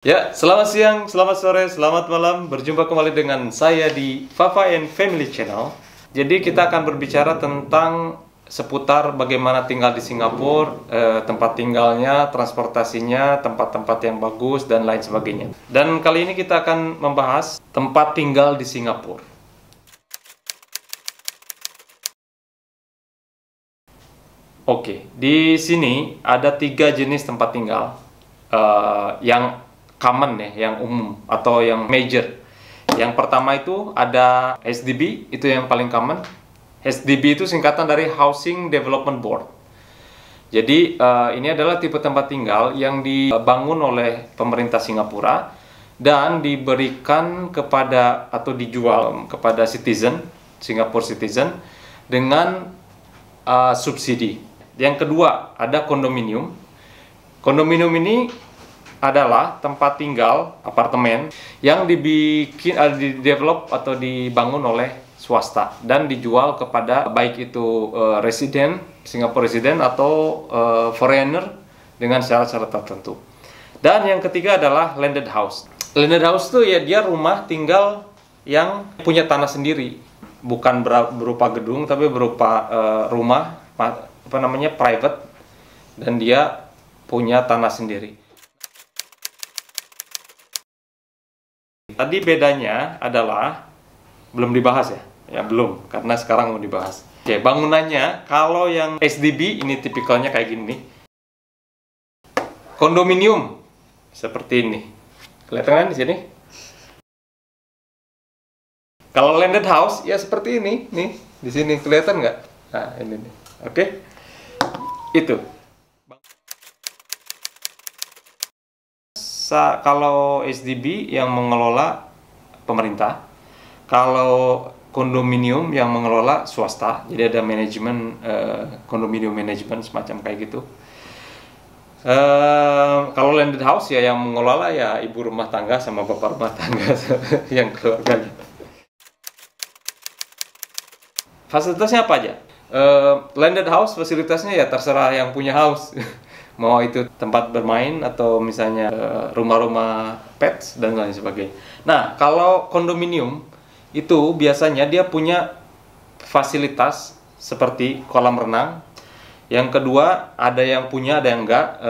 Ya, selamat siang, selamat sore, selamat malam. Berjumpa kembali dengan saya di Fafa and Family Channel. Jadi kita akan berbicara tentang seputar bagaimana tinggal di Singapura, tempat tinggalnya, transportasinya, tempat-tempat yang bagus, dan lain sebagainya. Dan kali ini kita akan membahas tempat tinggal di Singapura. Oke, di sini ada 3 jenis tempat tinggal yang common ya, yang umum atau yang major. Yang pertama itu ada HDB, itu yang paling common. HDB itu singkatan dari Housing Development Board. Jadi ini adalah tipe tempat tinggal yang dibangun oleh pemerintah Singapura dan diberikan kepada atau dijual kepada citizen, Singapore citizen dengan subsidi. Yang kedua ada kondominium. Kondominium ini adalah tempat tinggal apartemen yang didevelop atau dibangun oleh swasta dan dijual kepada baik itu resident, Singapore resident atau foreigner dengan syarat-syarat tertentu. Dan yang ketiga adalah landed house. Landed house itu ya dia rumah tinggal yang punya tanah sendiri, bukan berupa gedung tapi berupa rumah private, dan dia punya tanah sendiri. Tadi bedanya adalah belum dibahas ya belum, karena sekarang mau dibahas. Oke, bangunannya kalau yang HDB ini tipikalnya kayak gini. Kondominium seperti ini, kelihatan kan di sini. Kalau landed house ya seperti ini, nih di sini kelihatan nggak? Nah ini nih, oke, itu. Kalau HDB yang mengelola pemerintah, kalau kondominium yang mengelola swasta, jadi ada manajemen kondominium manajemen semacam kayak gitu. Kalau landed house ya yang mengelola ya ibu rumah tangga sama bapak rumah tangga yang keluarganya. Fasilitasnya apa aja? Landed house fasilitasnya ya terserah yang punya house. Mau itu tempat bermain atau misalnya rumah-rumah pets dan lain sebagainya. Nah, kalau kondominium itu biasanya dia punya fasilitas seperti kolam renang. Yang kedua, ada yang punya, ada yang enggak,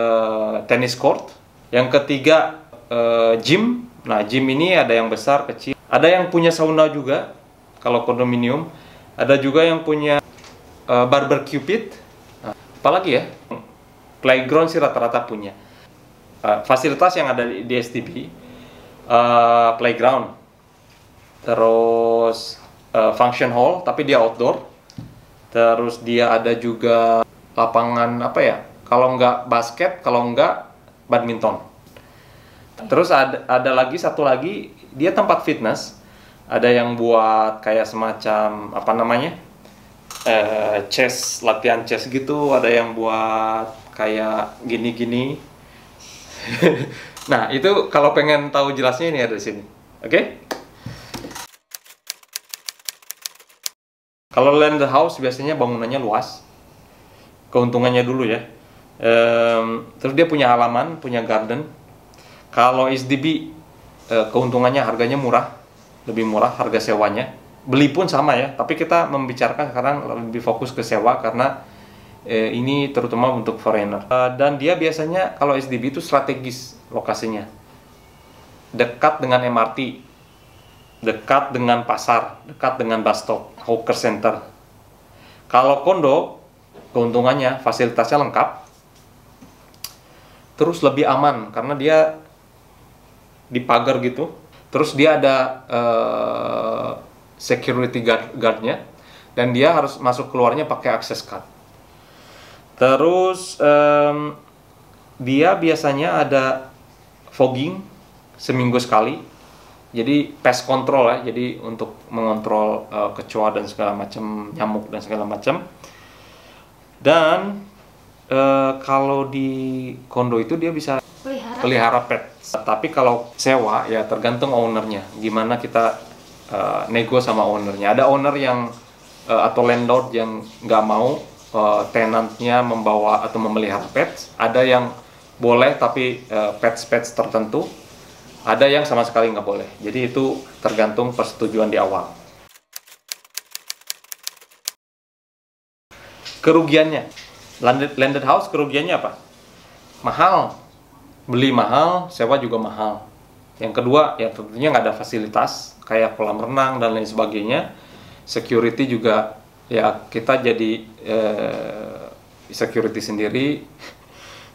tennis court. Yang ketiga, gym. Nah, gym ini ada yang besar, kecil. Ada yang punya sauna juga kalau kondominium. Ada juga yang punya barbecue pit. Nah, apalagi ya? Playground sih rata-rata punya. Fasilitas yang ada di STB, playground, terus function hall, tapi dia outdoor. Terus dia ada juga lapangan kalau nggak basket, kalau nggak badminton. Terus ada lagi satu lagi, dia tempat fitness. Ada yang buat kayak semacam chess, latihan chess gitu. Ada yang buat kayak gini-gini. Nah, itu kalau pengen tahu jelasnya ini ada di sini. Oke? Kalau land house biasanya bangunannya luas. Keuntungannya dulu ya. Terus dia punya halaman, punya garden. Kalau HDB keuntungannya harganya murah. Lebih murah harga sewanya. Beli pun sama ya, tapi kita membicarakan sekarang lebih fokus ke sewa karena ini terutama untuk foreigner. Dan dia biasanya kalau HDB itu strategis lokasinya, dekat dengan MRT, dekat dengan pasar, dekat dengan bus stop, hawker center. Kalau kondo, keuntungannya fasilitasnya lengkap, terus lebih aman karena dia dipagar gitu. Terus dia ada security guardnya, dan dia harus masuk keluarnya pakai access card. Terus dia biasanya ada fogging seminggu sekali, jadi pest control ya, jadi untuk mengontrol kecoa dan segala macam, nyamuk dan segala macam. Dan kalau di kondo itu dia bisa pelihara pet. Tapi kalau sewa ya tergantung ownernya, gimana kita nego sama ownernya. Ada owner yang atau landlord yang nggak mau tenantnya membawa atau memelihara pets. Ada yang boleh tapi pets tertentu. Ada yang sama sekali nggak boleh. Jadi itu tergantung persetujuan di awal. Kerugiannya, landed house kerugiannya apa? Mahal, beli mahal, sewa juga mahal. Yang kedua, ya tentunya nggak ada fasilitas kayak kolam renang dan lain sebagainya. Security juga, ya kita jadi security sendiri.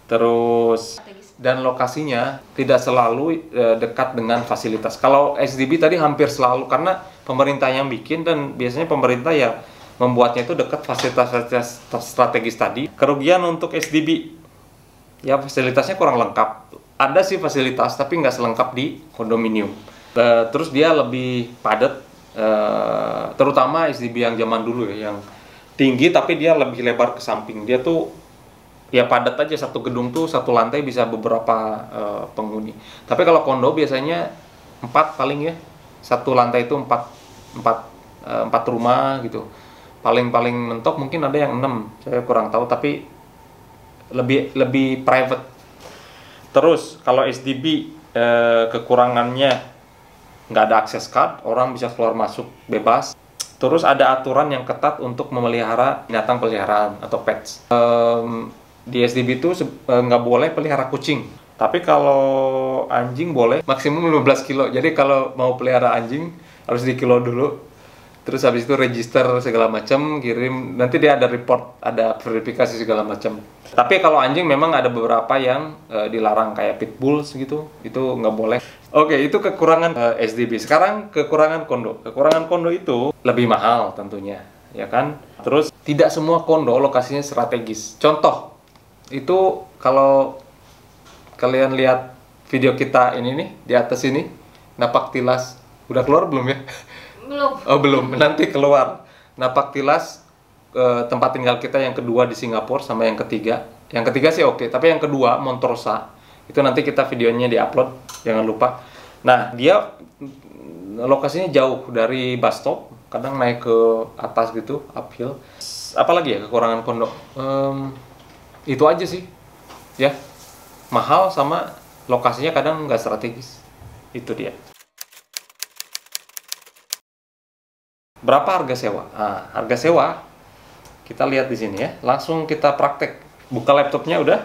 Terus dan lokasinya tidak selalu dekat dengan fasilitas. Kalau SDB tadi hampir selalu, karena pemerintah yang bikin, dan biasanya pemerintah ya membuatnya itu dekat fasilitas strategis tadi. Kerugian untuk SDB, ya fasilitasnya kurang lengkap. Ada sih fasilitas, tapi nggak selengkap di kondominium. Terus dia lebih padat, terutama SDB yang zaman dulu ya, yang tinggi tapi dia lebih lebar ke samping. Dia tuh ya padat aja, satu gedung tuh satu lantai bisa beberapa penghuni. Tapi kalau kondo biasanya 4 paling ya, satu lantai itu 4 rumah gitu. Paling mentok mungkin ada yang 6, saya kurang tahu, tapi lebih private. Terus kalau SDB kekurangannya nggak ada akses card, orang bisa keluar masuk bebas. Terus ada aturan yang ketat untuk memelihara binatang peliharaan atau pets. Di SDB itu nggak boleh pelihara kucing. Tapi kalau anjing boleh, maksimum 15 kilo. Jadi kalau mau pelihara anjing harus dikilo dulu. Terus habis itu register segala macam, kirim, nanti dia ada report, ada verifikasi segala macam. Tapi kalau anjing memang ada beberapa yang dilarang, kayak pitbull gitu, itu nggak boleh. Oke, itu kekurangan SDB. Sekarang kekurangan kondo. Kekurangan kondo itu lebih mahal tentunya, ya kan? Terus tidak semua kondo lokasinya strategis. Contoh, itu kalau kalian lihat video kita ini nih, di atas ini, napak tilas, udah keluar belum ya? Belum. Oh belum, nanti keluar. Napak tilas tempat tinggal kita yang kedua di Singapura sama yang ketiga. Yang ketiga sih oke, tapi yang kedua Montrosa itu nanti kita videonya diupload, jangan lupa. Nah dia lokasinya jauh dari bus stop, kadang naik ke atas gitu, uphill. Apalagi ya kekurangan kondo? Itu aja sih, ya mahal sama lokasinya kadang nggak strategis. Itu dia. Berapa harga sewa? Nah, harga sewa kita lihat di sini ya. Langsung kita praktek. Buka laptopnya udah.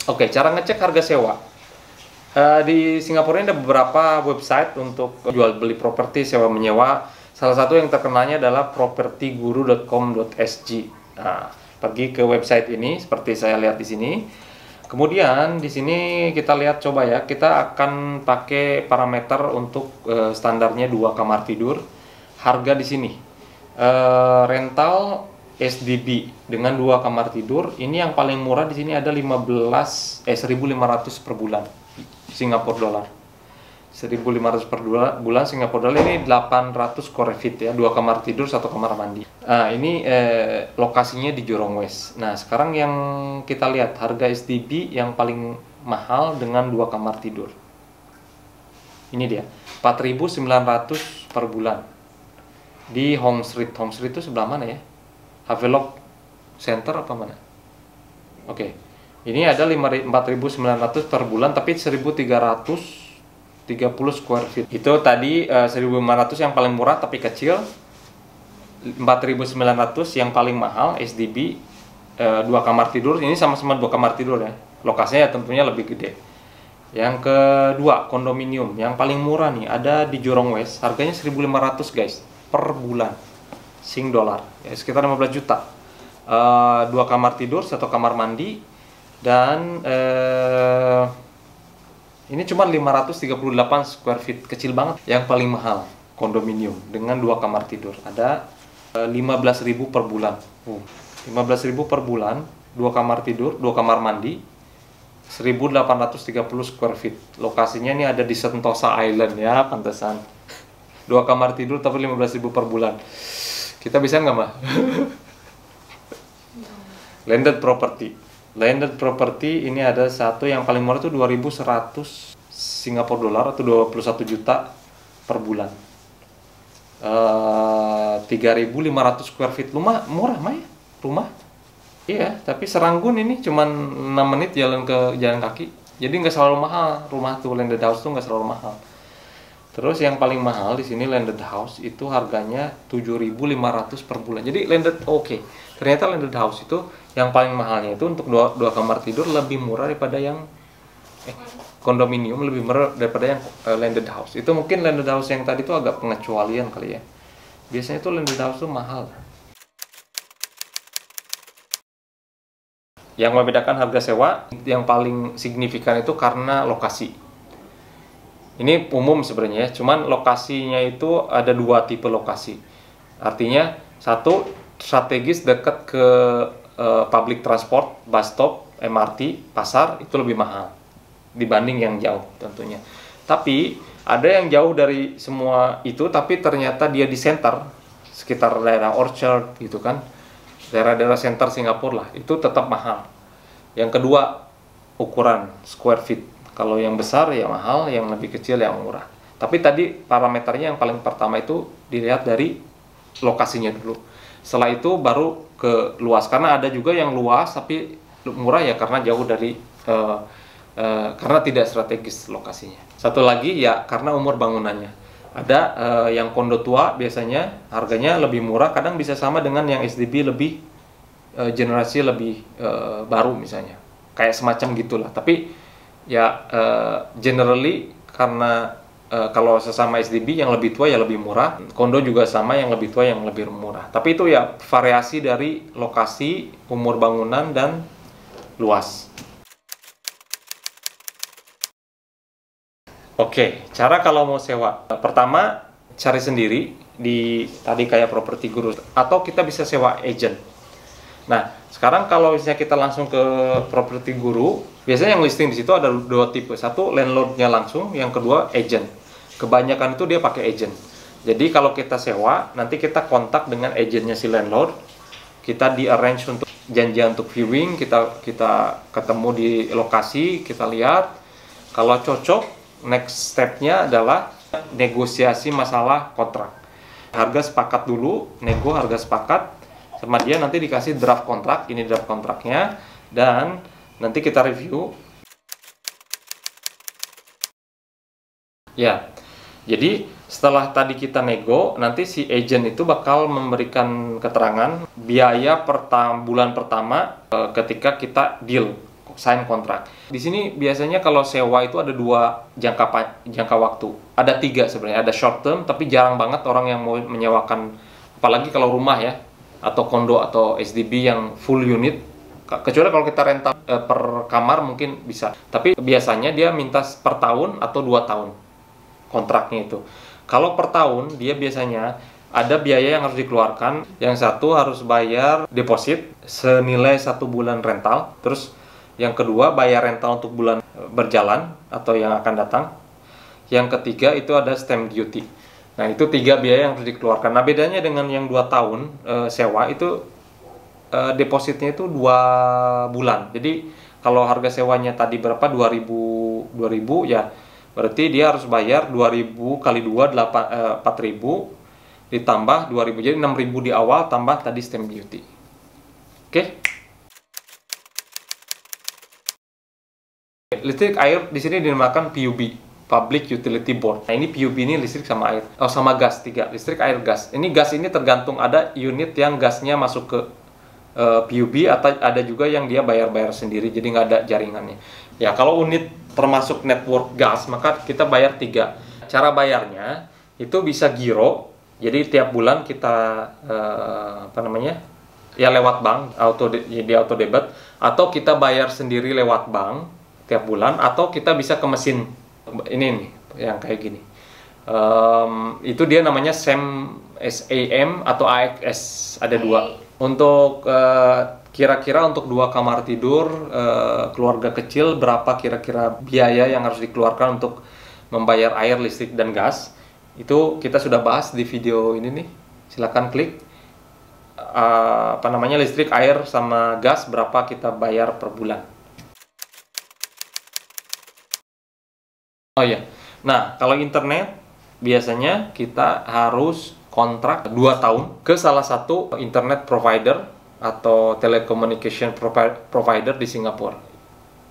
Oke, cara ngecek harga sewa. Di Singapura ini ada beberapa website untuk jual beli properti, sewa menyewa. Salah satu yang terkenalnya adalah propertyguru.com.sg. Nah, pergi ke website ini seperti saya lihat di sini. Kemudian di sini kita lihat, coba ya, kita akan pakai parameter untuk standarnya 2 kamar tidur. Harga di sini rental SDB dengan 2 kamar tidur, ini yang paling murah di sini ada 1.500 per bulan Singapura dolar. 1.500 per bulan Singapura dolar, ini 800 square feet ya, 2 kamar tidur, 1 kamar mandi. Nah, ini lokasinya di Jurong West. Nah, sekarang yang kita lihat harga SDB yang paling mahal dengan 2 kamar tidur. Ini dia, 4.900 per bulan. Di Home Street. Home Street itu sebelah mana ya? Havelock Center apa mana? Oke. Ini ada 4.900 per bulan, tapi 1.330 square feet. Itu tadi 1.500 yang paling murah tapi kecil. 4.900 yang paling mahal SDB, 2 kamar tidur. Ini sama-sama 2 kamar tidur ya. Lokasinya tentunya lebih gede. Yang kedua, kondominium. Yang paling murah nih ada di Jurong West. Harganya 1.500 guys, per bulan Sing dolar, ya, sekitar 15 juta. 2 kamar tidur, 1 kamar mandi, dan ini cuma 538 square feet, kecil banget. Yang paling mahal kondominium dengan 2 kamar tidur ada 15.000 per bulan. 15.000 per bulan, 2 kamar tidur, 2 kamar mandi, 1.830 square feet. Lokasinya ini ada di Sentosa Island ya, pantesan. 2 kamar tidur tapi 15.000 per bulan. Kita bisa nggak, Mbak? Landed property. Landed property ini ada satu yang paling murah itu 2.100 Singapura dolar atau 21 juta per bulan. 3.500 square feet. Murah, Maya? Rumah? Iya, tapi Seranggun ini cuma 6 menit jalan kaki. Jadi nggak selalu mahal rumah tuh, landed house tuh nggak selalu mahal. Terus yang paling mahal di sini landed house itu harganya 7.500 per bulan. Jadi landed oke. Ternyata landed house itu yang paling mahalnya itu untuk dua kamar tidur lebih murah daripada yang kondominium, lebih murah daripada yang landed house. Itu mungkin landed house yang tadi itu agak pengecualian kali ya. Biasanya itu landed house tuh mahal. Yang membedakan harga sewa yang paling signifikan itu karena lokasi. Ini umum sebenarnya, cuman lokasinya itu ada dua tipe lokasi. Artinya satu strategis dekat ke public transport, bus stop, MRT, pasar itu lebih mahal dibanding yang jauh tentunya. Tapi ada yang jauh dari semua itu, tapi ternyata dia di center, sekitar daerah Orchard gitu kan, daerah-daerah center Singapura lah, itu tetap mahal. Yang kedua ukuran square feet. Kalau yang besar ya mahal, yang lebih kecil yang murah. Tapi tadi parameternya yang paling pertama itu dilihat dari lokasinya dulu. Setelah itu baru ke luas. Karena ada juga yang luas tapi murah ya karena jauh dari karena tidak strategis lokasinya. Satu lagi ya karena umur bangunannya. Ada yang kondo tua biasanya harganya lebih murah, kadang bisa sama dengan yang SDB lebih generasi lebih baru misalnya. Kayak semacam gitulah. Tapi ya generally karena kalau sesama SDB yang lebih tua ya lebih murah, kondo juga sama yang lebih tua yang lebih murah. Tapi itu ya variasi dari lokasi, umur bangunan dan luas. Oke, cara kalau mau sewa. Pertama, cari sendiri di tadi kayak Properti Guru atau kita bisa sewa agent. Nah, sekarang kalau misalnya kita langsung ke Properti Guru, biasanya yang listing di situ ada dua tipe. Satu landlordnya langsung, yang kedua agent. Kebanyakan itu dia pakai agent. Jadi kalau kita sewa, nanti kita kontak dengan agentnya si landlord. Kita di arrange untuk janjian untuk viewing, kita ketemu di lokasi, kita lihat. Kalau cocok, next step-nya adalah negosiasi masalah kontrak. Harga sepakat dulu, nego harga sepakat. Sama dia nanti dikasih draft kontrak, ini draft kontraknya, dan nanti kita review. Ya, jadi setelah tadi kita nego, nanti si agent itu bakal memberikan keterangan biaya bulan pertama ketika kita deal, sign kontrak. Di sini biasanya kalau sewa itu ada dua jangka waktu. Ada tiga sebenarnya, ada short term, tapi jarang banget orang yang mau menyewakan, apalagi kalau rumah ya, atau kondo atau SDB yang full unit, kecuali kalau kita rental per kamar mungkin bisa, tapi biasanya dia minta per tahun atau 2 tahun kontraknya itu. Kalau per tahun dia biasanya ada biaya yang harus dikeluarkan. Yang satu harus bayar deposit senilai 1 bulan rental, terus yang kedua bayar rental untuk bulan berjalan atau yang akan datang. Yang ketiga itu ada stamp duty. Nah, itu 3 biaya yang harus dikeluarkan. Nah, bedanya dengan yang 2 tahun sewa itu depositnya itu 2 bulan. Jadi, kalau harga sewanya tadi berapa? 2.000 ya. Berarti dia harus bayar 2.000 kali 2 4.000 ditambah 2.000. Jadi 6.000 di awal tambah tadi stamp duty. Oke. Listrik air di sini dinamakan PUB. Public Utility Board. Nah, ini PUB ini listrik sama air. Oh, sama gas, 3. Listrik, air, gas. Ini gas ini tergantung, ada unit yang gasnya masuk ke PUB, atau ada juga yang dia bayar-bayar sendiri, jadi nggak ada jaringannya. Ya, kalau unit termasuk network gas, maka kita bayar 3. Cara bayarnya itu bisa giro. Jadi tiap bulan kita ya lewat bank, di auto debit, atau kita bayar sendiri lewat bank tiap bulan, atau kita bisa ke mesin ini nih yang kayak gini. Itu dia namanya SAM atau AXS, ada 2. Untuk kira-kira untuk 2 kamar tidur keluarga kecil berapa kira-kira biaya yang harus dikeluarkan untuk membayar air, listrik, dan gas, itu kita sudah bahas di video ini nih. Silahkan klik listrik, air, sama gas berapa kita bayar per bulan. Oh iya, nah kalau internet biasanya kita harus kontrak 2 tahun ke salah satu internet provider atau telecommunication provider di Singapura.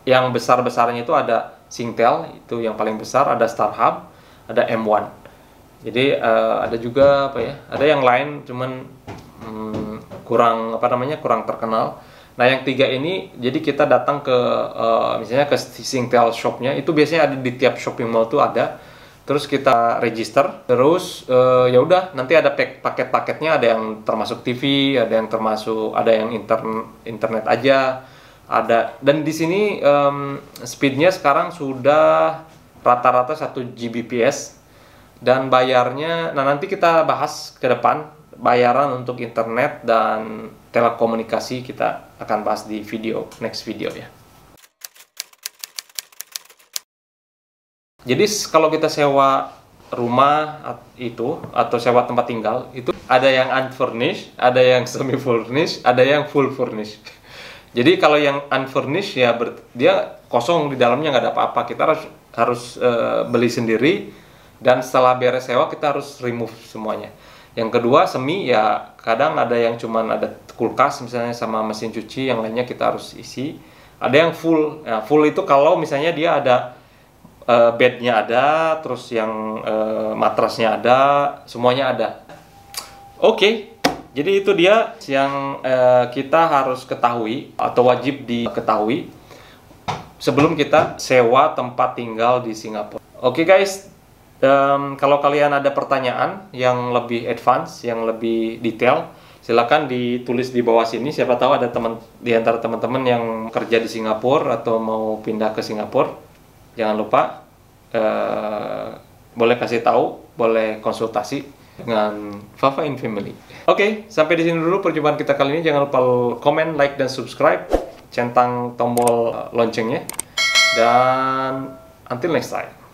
yang besar-besarnya itu ada Singtel, itu yang paling besar, ada Starhub, ada M1. Jadi ada juga apa ya? Ada yang lain, cuman kurang kurang terkenal. Nah, yang tiga ini, jadi kita datang ke misalnya ke Singtel shopnya, itu biasanya ada di tiap shopping mall tuh ada. Terus kita register, terus ya udah nanti ada paket-paketnya, ada yang termasuk TV, ada yang internet aja. Ada, dan di sini speednya sekarang sudah rata-rata 1 Gbps dan bayarnya, nah nanti kita bahas ke depan bayaran untuk internet dan telekomunikasi, kita akan bahas di next video ya. Jadi kalau kita sewa rumah itu atau sewa tempat tinggal, itu ada yang unfurnished, ada yang semi furnished, ada yang full furnished. Jadi kalau yang unfurnished ya dia kosong, di dalamnya nggak ada apa-apa. Kita harus beli sendiri, dan setelah beres sewa kita harus remove semuanya. Yang kedua semi, ya kadang ada yang cuman ada kulkas misalnya sama mesin cuci, yang lainnya kita harus isi. Ada yang full. Nah, full itu kalau misalnya dia ada bednya ada, terus yang matrasnya ada, semuanya ada. Oke. Jadi itu dia yang kita harus ketahui atau wajib diketahui sebelum kita sewa tempat tinggal di Singapura. Oke guys, kalau kalian ada pertanyaan yang lebih advance, yang lebih detail, silakan ditulis di bawah sini. Siapa tahu ada di antara teman-teman yang kerja di Singapura atau mau pindah ke Singapura. Jangan lupa boleh kasih tahu, boleh konsultasi dengan Fafa in Family. Oke, sampai di sini dulu perjumpaan kita kali ini. Jangan lupa komen, like, dan subscribe. Centang tombol loncengnya. Dan until next time.